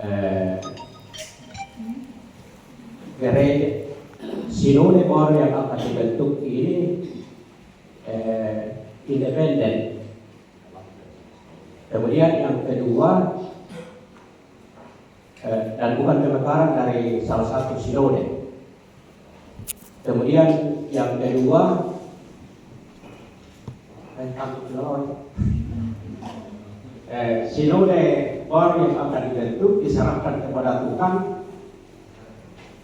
eh, gereja sinode baru yang akan dibentuk ini independen. Kemudian yang kedua, dan bukan pemekaran dari salah satu sinode. Kemudian yang kedua, sinode baru yang akan dibentuk diserahkan kepada Tuhan.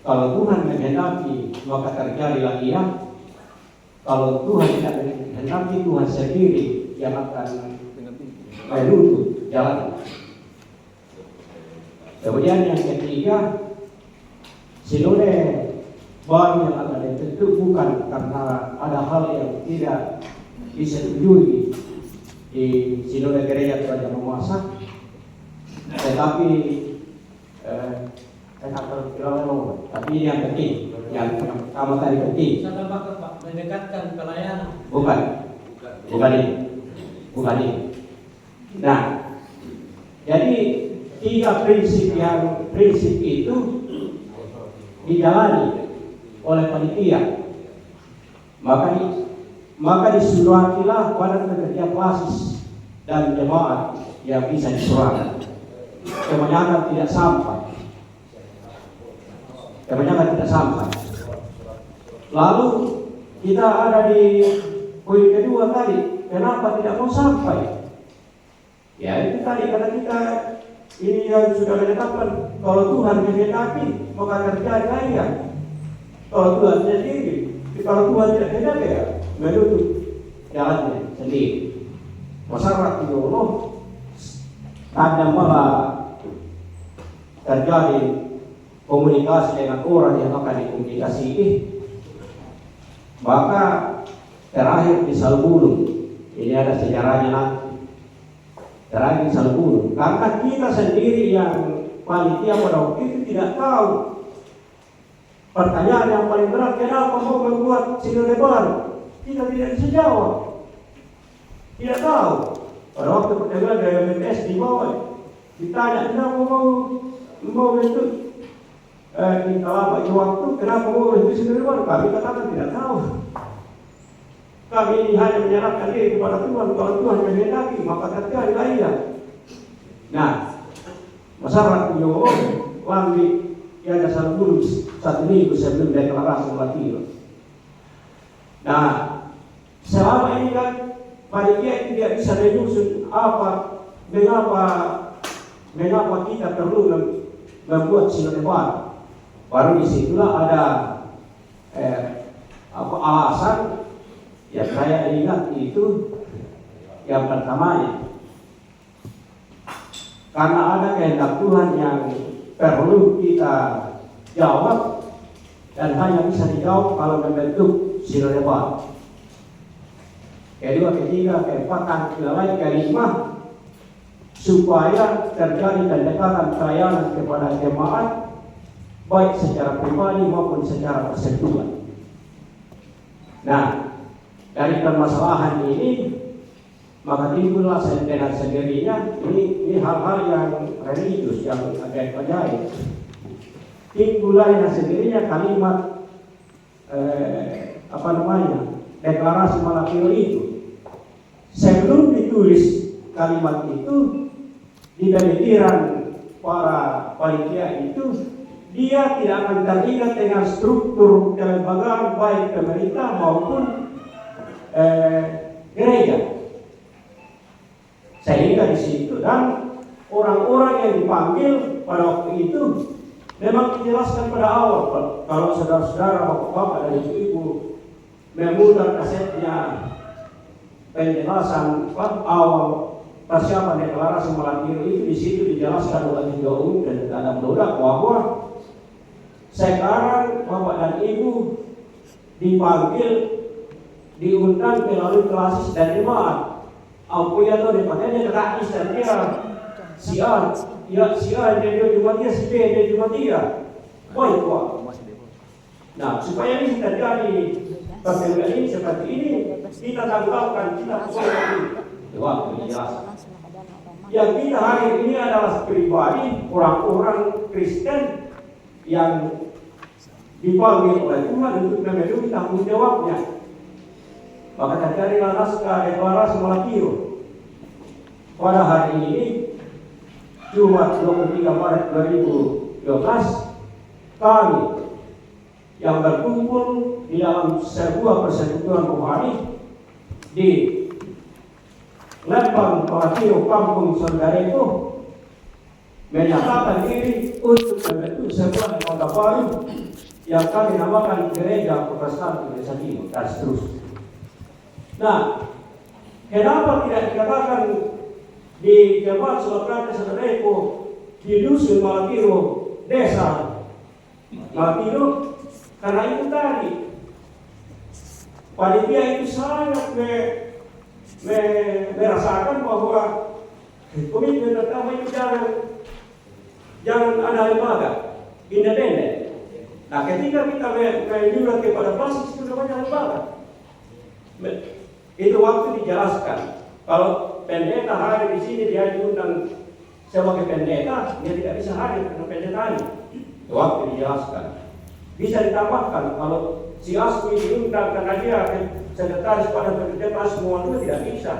Kalau Tuhan menghendaki, maka terjadilah ia. Kalau Tuhan tidak menghendaki, Tuhan sendiri yang akan menuntut jalan. Kemudian yang ketiga, sinode baru yang akan dibentuk bukan karena ada hal yang tidak disetujui di sinode gereja Tuhan Yang Maha Kuasa, tetapi tapi yang penting, yang pertama tadi penting. Mendekatkan pelayanan. Bukan ini. Nah, jadi tiga prinsip itu dijalani oleh panitia. Maka disuruhilah pada pekerja klasis dan jemaat yang bisa disurahkan. Kebanyakan tidak sampai. Lalu kita ada di poin kedua tadi, kenapa tidak mau sampai? Ya itu tadi karena kita ini yang sudah menetapkan kalau Tuhan menghendaki maka terjadi lainnya. Kalau Tuhan sendiri, kalau Tuhan tidak menghendaki ya menutup jalannya sendiri. Masyarakat itu Allah kadang malah terjadi komunikasi dengan orang yang akan dikomunikasikan. Maka terakhir di Salbulung, ini ada sejarahnya nanti. Terakhir di Salbulung, karena kita sendiri yang panitia pada waktu itu tidak tahu. Pertanyaan yang paling berat, kenapa mau membuat sinode baru? Kita tidak bisa jawab. Tidak tahu. Pada waktu pertemuan dari MMS di bawah, ditanya kenapa mau bentuk kita lama itu waktu, kenapa mau bentuk sinode baru? Kami katakan tidak tahu. Kami ini hanya menyerahkan diri kepada Tuhan. Kalau Tuhan menghendaki, maka terjadilah ia. Nah, masyarakat Jawa Lambi yang ada Salbulung 1 minggu sebelum deklarasi Latino. Nah, selama ini kan panitia tidak bisa menyusun mengapa kita perlu membuat sinode baru. Baru disitulah ada alasan yang saya ingat itu yang pertamanya, karena ada kehendak Tuhan yang perlu kita jawab dan hanya bisa dijawab kalau membentuk sinode baru. Kedua, ketiga, keempat, dan kelima, supaya terjadi pendekatan pelayanan kepada jemaat baik secara pribadi maupun secara persekutuan. Nah, dari permasalahan ini maka timbullah dengan sendirinya ini hal-hal yang religius yang agak ajaib. Timbullah dengan sendirinya kalimat deklarasi Malakio itu. Sebelum ditulis kalimat itu di pemikiran para panitia itu, dia tidak akan terlibat dengan struktur kelembagaan baik pemerintah maupun gereja. Sehingga di situ dan orang-orang yang dipanggil pada waktu itu memang dijelaskan pada awal. Kalau saudara-saudara, bapak-bapak dan ibu-ibu memutar kasetnya penjelasan awal persiapan deklarasi Malakio itu, di situ dijelaskan oleh Ketua Umum dan Kadang Dodak bahwa sekarang bapak dan ibu dipanggil, diundang melalui klasis dan jemaat. Aku ya tahu dipakainya gratis dan dia siar dia cuma dia si B dia cuma dia. Baik Pak. Nah, supaya ini terjadi pertemuan ini seperti ini, kita tanggalkan, kita buat ini. Jawab, jelas. yang kita hari ini adalah pribadi orang-orang Kristen yang dipanggil oleh Tuhan untuk memenuhi tanggung jawabnya. Maka terjadilah naskah deklarasi Malakio pada hari ini Jumat 23 Maret 2012 kami yang berkumpul di dalam sebuah persekutuan rohani di Lembang Malakio Kampung Sondarejo menyatakan diri untuk membentuk sebuah lembaga baru yang kami namakan Gereja Protestan Indonesia Timur dan seterusnya. Nah, kenapa tidak dikatakan di Jemaat Surakarta Sondarejo di Dusun Malakio, Desa Malakio? Karena itu tadi panitia itu sangat merasakan bahwa komitmen pertama itu jangan ada lembaga independen. Nah, ketika kita menyurat kepada basis itu namanya lembaga. Itu waktu dijelaskan. Kalau pendeta hadir di sini dia diundang sebagai pendeta, dia tidak bisa hadir karena pendetanya. Itu waktu dijelaskan. Bisa ditambahkan kalau si Asmi diundang karena dia sekretaris pada pendeta semua itu tidak bisa.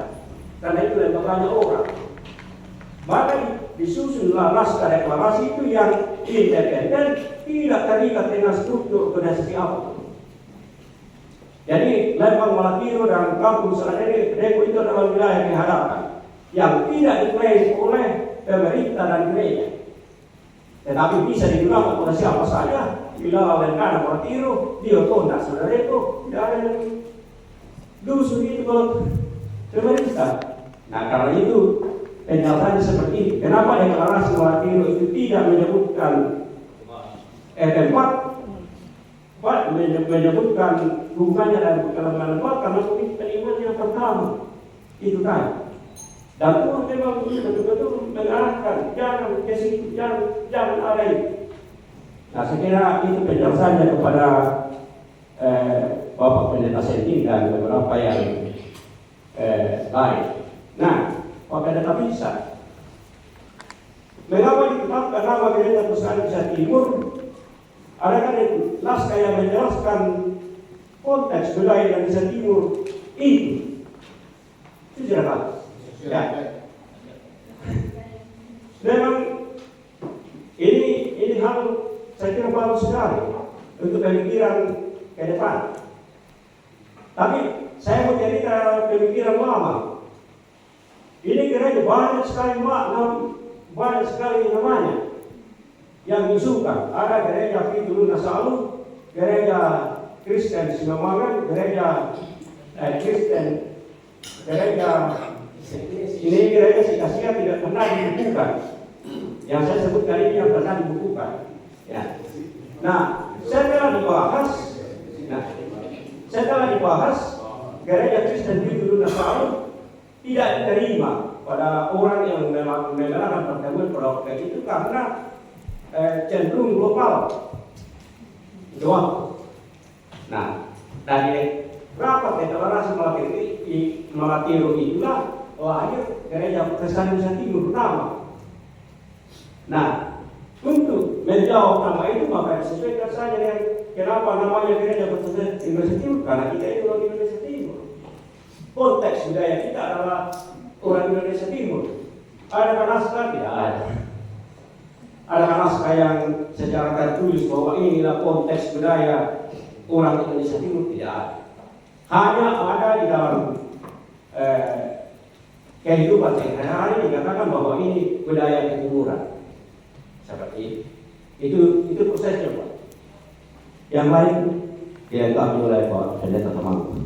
Karena itu lembaganya orang. Maka disusunlah naskah deklarasi itu yang independen, tidak terikat dengan struktur organisasi apapun. Jadi Lembang Malakio dan Kampung Sondarejo itu adalah wilayah kehadapan yang tidak diklaim oleh pemerintah dan gereja, tetapi bisa digunakan oleh siapa saja. Bila Lembang Malakio, Diotonda Sondarejo, dan dusun itu kalau pemerintah. Nah, karena itu penjelasannya seperti ini. Kenapa deklarasi Malakio itu tidak menyebutkan tempat, menyebutkan hubungannya dan lembaga, karena komitmen iman yang pertama itu tadi. Dan Tuhan memang betul-betul mengarahkan jangan ke situ, jangan ada itu. Nah, saya kira itu penjelasannya kepada Bapak Pendeta Senting dan beberapa yang lain. Nah, Pak Pendeta bisa. Mengapa ditetapkan nama Gereja Protestan Indonesia Timur? Adakah naskah yang menjelaskan konteks budaya Indonesia Timur itu? Itu jelas. Ya. Memang ini hal saya kira bagus sekali untuk pemikiran ke depan. Tapi saya mau cerita pemikiran lama. Ini gereja banyak sekali makna, banyak sekali namanya yang diusulkan. Ada gereja Pintu Nasalu, gereja Kristen Simamangan, gereja Kristen, gereja ini gereja Sikasia tidak pernah dibukukan. Yang saya sebutkan ini yang pernah dibukukan. Ya. Nah, setelah dibahas, gereja Kristen Pintu Nasalu tidak diterima pada orang yang mengenalkan pertemuan produk itu karena cenderung global. Itu waktu. Nah, dari rapat deklarasi Malakio itulah lahir Gereja Protestan Indonesia Timur pertama. Nah, untuk menjawab nama itu maka disesuaikan saja dengan kenapa namanya Gereja Protestan Indonesia Timur, karena kita itu orang Indonesia Timur. Konteks budaya kita adalah orang Indonesia Timur. Adakah naskah? Tidak ada. Adakah naskah yang secara tertulis bahwa inilah konteks budaya orang Indonesia Timur? Tidak ada. Hanya ada di dalam kehidupan sehari-hari dikatakan bahwa ini budaya ketimuran. Seperti itu prosesnya, Pak. Yang lain dilengkapi oleh Pak Pendeta Temanggung.